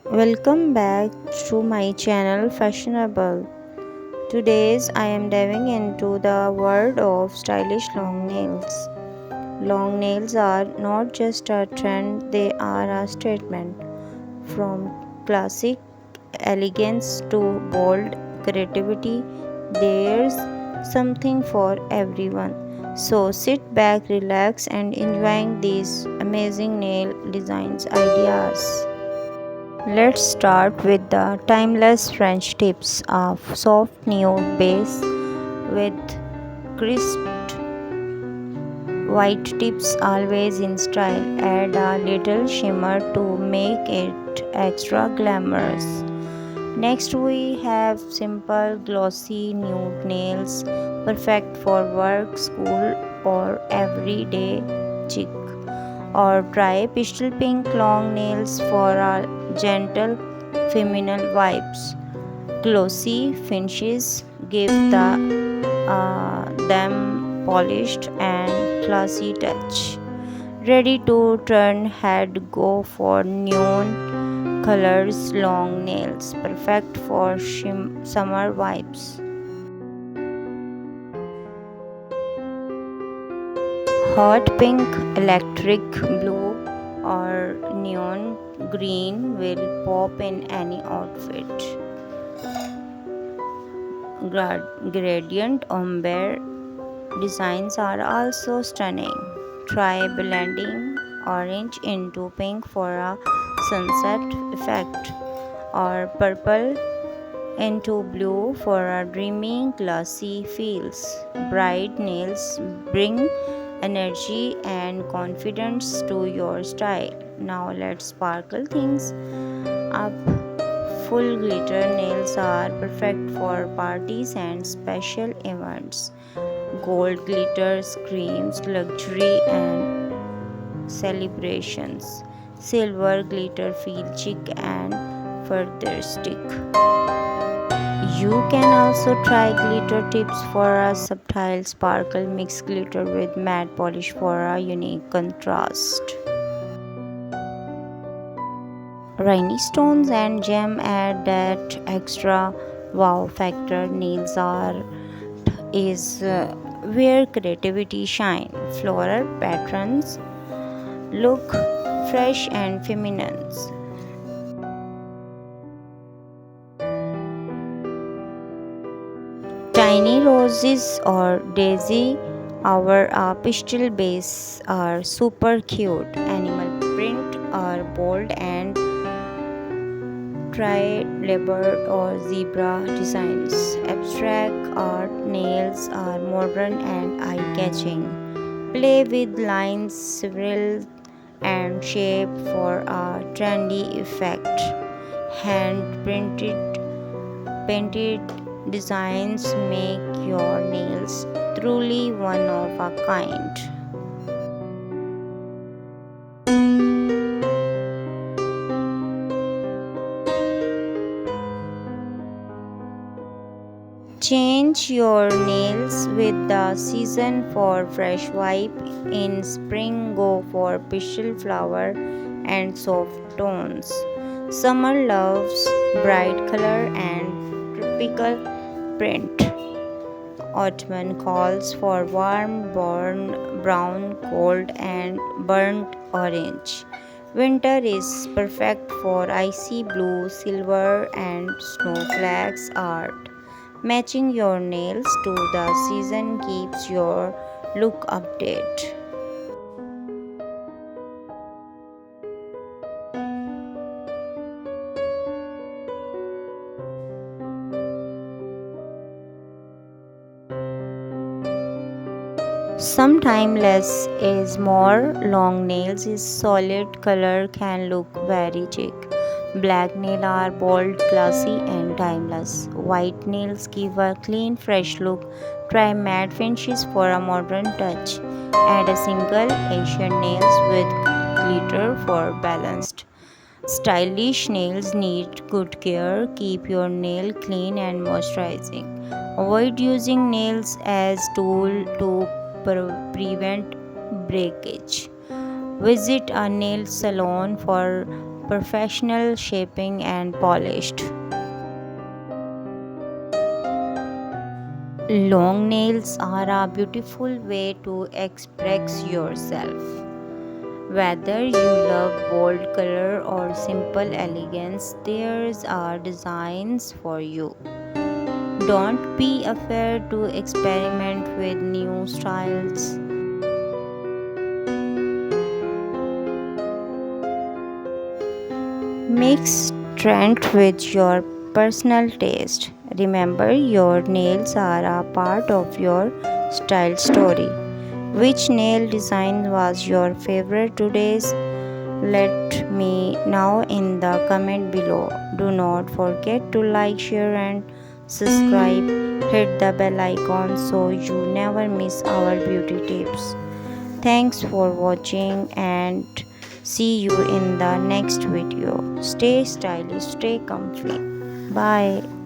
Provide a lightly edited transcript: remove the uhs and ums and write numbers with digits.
Welcome back to my channel Fashionable. Today's I am diving into the world of stylish long nails. Long nails are not just a trend, they are a statement. From classic elegance to bold creativity, there's something for everyone. So sit back, relax and enjoy these amazing nail designs ideas. Let's start with the timeless French tips of soft nude base with crisp white tips always in style. Add a little shimmer to make it extra glamorous. Next we have simple glossy nude nails perfect for work, school or everyday chic. Or try pastel pink long nails for a gentle feminine vibes. Glossy finishes give them polished and classy touch. Ready to turn head, go for neon colors long nails perfect for summer vibes. Hot pink, electric blue, or neon green will pop in any outfit. Gradient ombre designs are also stunning. Try blending orange into pink for a sunset effect, or purple into blue for a dreamy, glossy feels. Bright nails bring energy and confidence to your style. Now let's sparkle things up. Full glitter nails are perfect for parties and special events. Gold glitter screams luxury and celebrations. Silver glitter feels chic and futuristic. You can also try glitter tips for a subtle sparkle. Mix glitter with matte polish for a unique contrast. Rhinestones and gem add that extra wow factor. Nails art is where creativity shine. Floral patterns look fresh and feminine. Tiny roses or daisy our pastel base are super cute. Animal print are bold and try leopard or zebra designs. Abstract art nails are modern and eye-catching. Play with lines, swirl, and shape for a trendy effect. Hand printed painted designs make your nails truly one of a kind. Change your nails with the season for fresh vibe. In spring, go for pastel flower and soft tones. Summer loves bright color and tropical print. Autumn calls for warm brown, gold, and burnt orange. Winter is perfect for icy blue, silver, and snowflakes art. Matching your nails to the season keeps your look updated. Sometimes less is more. Long nails is solid color can look very chic. Black nails are bold, classy, and timeless. White nails give a clean, fresh look. Try matte finishes for a modern touch. Add a single Asian nails with glitter for balanced. Stylish nails need good care. Keep your nail clean and moisturizing. Avoid using nails as tool to prevent breakage. Visit a nail salon for professional shaping and polished. Long nails are a beautiful way to express yourself. Whether you love bold color or simple elegance, there's are designs for you. Don't be afraid to experiment with new styles. Mix trend with your personal taste. Remember, your nails are a part of your style story. Which nail design was your favorite today's? Let me know in the comment below. Do not forget to like, share and subscribe. Hit the bell icon so you never miss our beauty tips. Thanks for watching and see you in the next video. Stay stylish, stay comfy. Bye.